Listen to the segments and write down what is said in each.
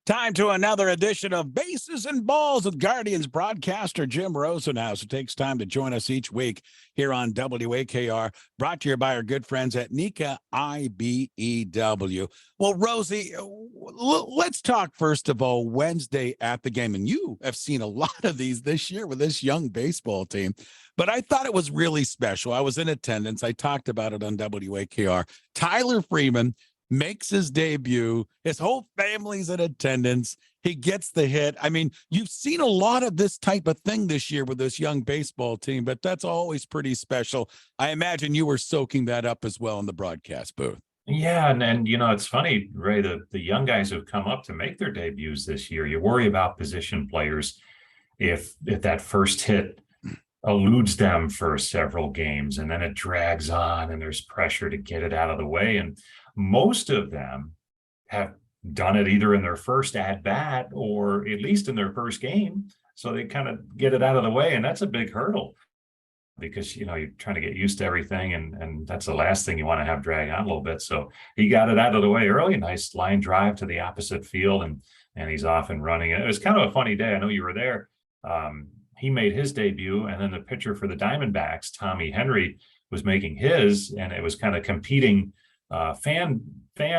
Time to another edition of Bases and Balls with Guardians broadcaster Jim Rosenhaus, who takes time to join us each week here on WAKR, brought to you by our good friends at Nika IBEW. Well, Rosie, let's talk first of all Wednesday at the game. And you have seen a lot of these this year with this young baseball team, but I thought it was really special. I was in attendance. I talked about it on WAKR. Tyler Freeman makes his debut. His whole family's in attendance. He gets the hit. I mean, you've seen a lot of this type of thing this year with this young baseball team, but that's always pretty special. I imagine you were soaking that up as well in the broadcast booth. Yeah, and you know, it's funny, Ray, the young guys who've come up to make their debuts this year, you worry about position players if that first hit eludes them for several games and then it drags on and there's pressure to get it out of the way. And most of them have done it either in their first at bat or at least in their first game. So they kind of get it out of the way. And that's a big hurdle because, you know, you're trying to get used to everything. And that's the last thing you want to have drag on a little bit. So he got it out of the way early. Nice line drive to the opposite field. And he's off and running. It was kind of a funny day. I know you were there. He made his debut. And then the pitcher for the Diamondbacks, Tommy Henry, was making his. And it was kind of competing fan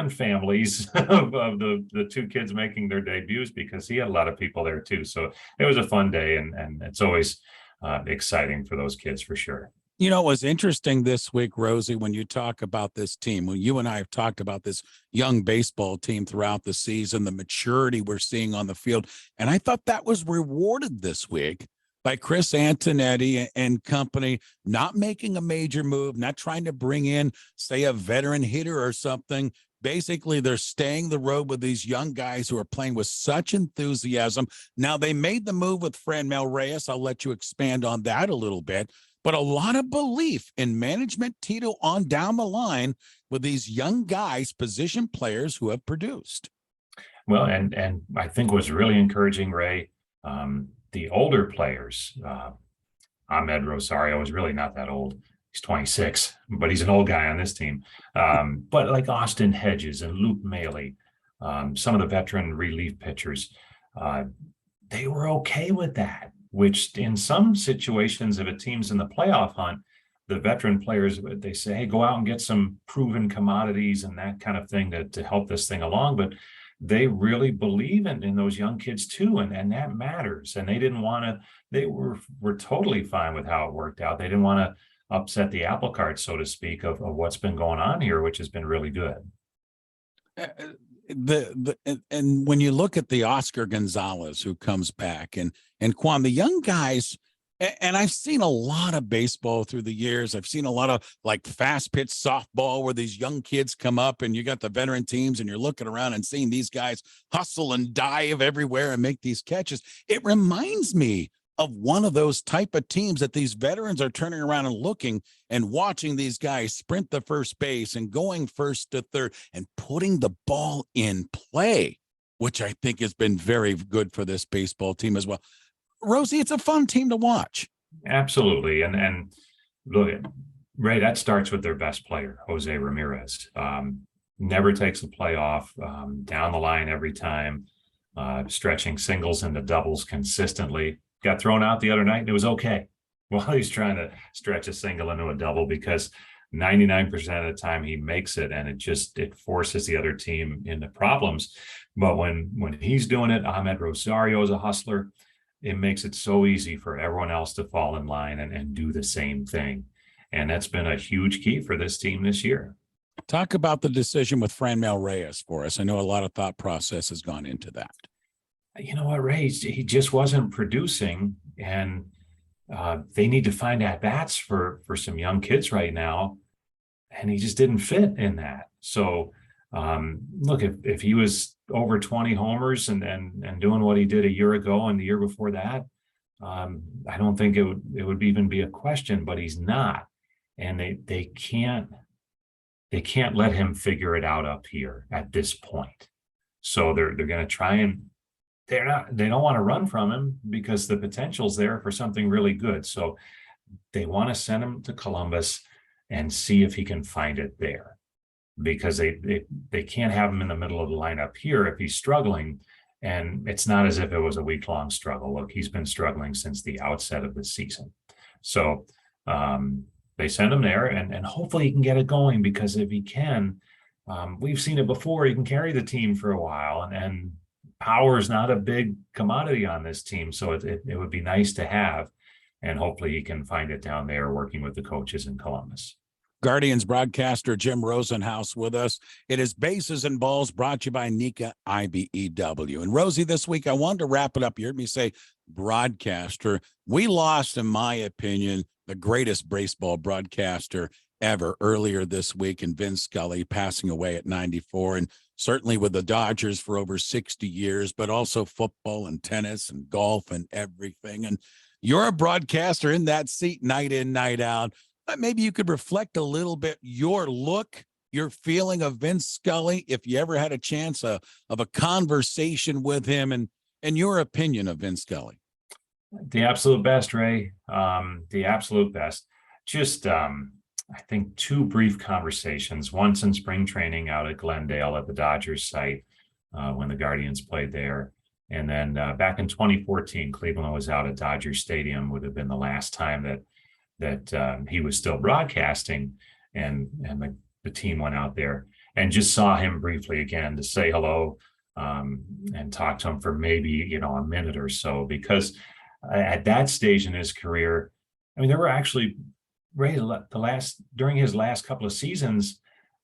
families of the two kids making their debuts because he had a lot of people there too. So it was a fun day and it's always exciting for those kids for sure. You know, it was interesting this week, Rosie, when you talk about this team, when you and I have talked about this young baseball team throughout the season, the maturity we're seeing on the field. And I thought that was rewarded this week by Chris Antonetti and company, not making a major move, not trying to bring in, say, a veteran hitter or something. Basically, they're staying the road with these young guys who are playing with such enthusiasm. Now, they made the move with Franmil Reyes. I'll let you expand on that a little bit. But a lot of belief in management, Tito, on down the line with these young guys, position players who have produced. Well, and I think what's really encouraging, Ray, the older players, Ahmed Rosario is really not that old. He's 26, but he's an old guy on this team. But like Austin Hedges and Luke Maley, some of the veteran relief pitchers, they were okay with that, which in some situations, if a team's in the playoff hunt, the veteran players, they say, hey, go out and get some proven commodities and that kind of thing to help this thing along. But they really believe in those young kids too, and that matters. And they didn't want to, they were totally fine with how it worked out. They didn't want to upset the apple cart, so to speak, of what's been going on here, which has been really good. And when you look at the Oscar Gonzalez who comes back and Quan, the young guys, and I've seen a lot of baseball through the years. I've seen a lot of like fast pitch softball where these young kids come up and you got the veteran teams and you're looking around and seeing these guys hustle and dive everywhere and make these catches. It reminds me of one of those type of teams that these veterans are turning around and looking and watching these guys sprint the first base and going first to third and putting the ball in play, which I think has been very good for this baseball team as well. Rosie, it's a fun team to watch. Absolutely. And look, Ray, that starts with their best player, José Ramírez. Never takes a play off, down the line every time, stretching singles into doubles consistently. Got thrown out the other night and it was okay while he's trying to stretch a single into a double because 99% of the time he makes it and it forces the other team into problems. But when he's doing it, Ahmed Rosario is a hustler. It makes it so easy for everyone else to fall in line and do the same thing. And that's been a huge key for this team this year. Talk about the decision with Franmil Reyes for us. I know a lot of thought process has gone into that. You know what, Ray, he just wasn't producing and they need to find at-bats for some young kids right now. And he just didn't fit in that. So look, if he was over 20 homers and doing what he did a year ago and the year before that, I don't think it would even be a question, but he's not. And they can't let him figure it out up here at this point. So they're going to try and they don't want to run from him because the potential's there for something really good. So they want to send him to Columbus and see if he can find it there, because they can't have him in the middle of the lineup here if he's struggling And it's not as if it was a week-long struggle. Look, he's been struggling since the outset of the season. So they send him there, and hopefully he can get it going, because if he can, we've seen it before, he can carry the team for a while, and power is not a big commodity on this team. So it would be nice to have, and hopefully he can find it down there working with the coaches in Columbus. Guardians broadcaster Jim Rosenhaus with us. It is Bases and Balls, brought to you by NECA IBEW. And Rosie, this week I wanted to wrap it up. You heard me say broadcaster. We lost, in my opinion, the greatest baseball broadcaster ever earlier this week, in Vin Scully, passing away at 94, and certainly with the Dodgers for over 60 years, but also football and tennis and golf and everything. And you're a broadcaster in that seat night in, night out. Maybe you could reflect a little bit your look, your feeling of Vin Scully, if you ever had a chance of a conversation with him, and your opinion of Vin Scully. The absolute best, Ray. The absolute best. Just, I think, two brief conversations, once in spring training out at Glendale at the Dodgers site when the Guardians played there. And then back in 2014, Cleveland was out at Dodger Stadium, would have been the last time that he was still broadcasting, and the team went out there, and just saw him briefly again to say hello and talk to him for maybe, a minute or so, because at that stage in his career, I mean, there were actually, Ray, during his last couple of seasons,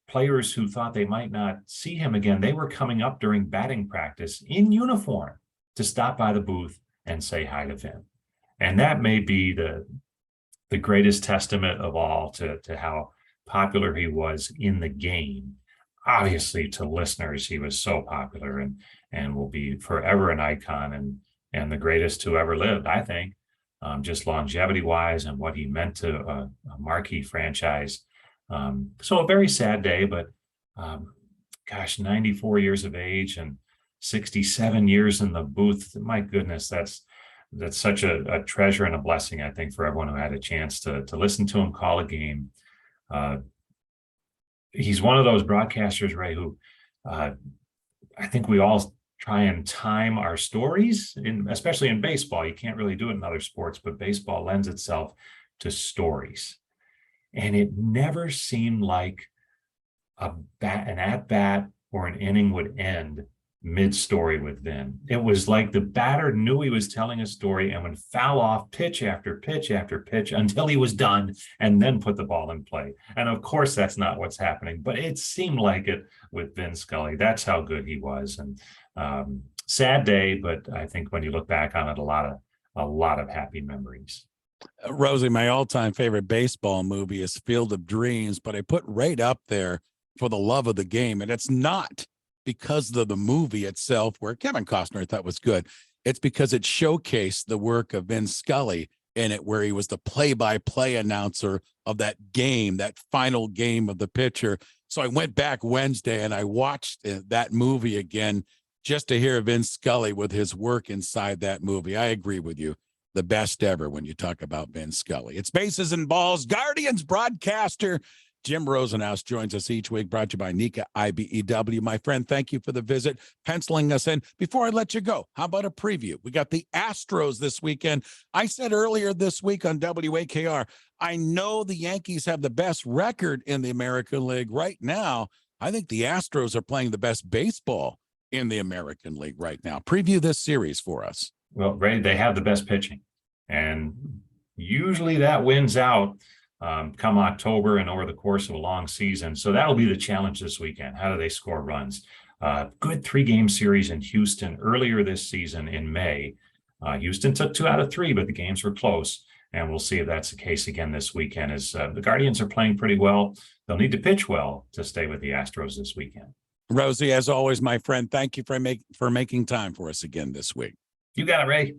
players who thought they might not see him again, they were coming up during batting practice in uniform to stop by the booth and say hi to Vin. And that may be the greatest testament of all to how popular he was in the game. Obviously, to listeners, he was so popular and will be forever an icon and the greatest who ever lived, I think, just longevity-wise and what he meant to a marquee franchise. So a very sad day, but 94 years of age and 67 years in the booth. My goodness, that's such a treasure and a blessing, I think, for everyone who had a chance to listen to him call a game. He's one of those broadcasters, Ray, who I think we all try and time our stories, especially in baseball. You can't really do it in other sports, but baseball lends itself to stories. And it never seemed like an at-bat or an inning would end mid-story with Vin. It was like the batter knew he was telling a story and would foul off pitch after pitch after pitch until he was done, and then put the ball in play. And of course, that's not what's happening, but it seemed like it with Vin Scully. That's how good he was. And sad day, but I think when you look back on it, a lot of happy memories. Rosie, my all-time favorite baseball movie is Field of Dreams, but I put right up there for the love of the game, and it's not because of the movie itself, where Kevin Costner thought was good. It's because it showcased the work of Vin Scully in it, where he was the play-by-play announcer of that game, that final game of the pitcher. So I went back Wednesday and I watched that movie again just to hear Vin Scully with his work inside that movie. I agree with you. The best ever when you talk about Vin Scully. It's Bases and Balls. Guardians broadcaster Jim Rosenhaus joins us each week, brought to you by NECA IBEW. My friend, thank you for the visit, penciling us in. Before I let you go, how about a preview? We got the Astros this weekend. I said earlier this week on WAKR, I know the Yankees have the best record in the American League right now. I think the Astros are playing the best baseball in the American League right now. Preview this series for us. Well, Ray, they have the best pitching, and usually that wins out come October and over the course of a long season. So that'll be the challenge this weekend. How do they score runs? Good 3-game series in Houston earlier this season in May. Houston took 2 out of 3, but the games were close. And we'll see if that's the case again this weekend, as the Guardians are playing pretty well. They'll need to pitch well to stay with the Astros this weekend. Rosie, as always, my friend, thank you for making time for us again this week. You got it, Ray.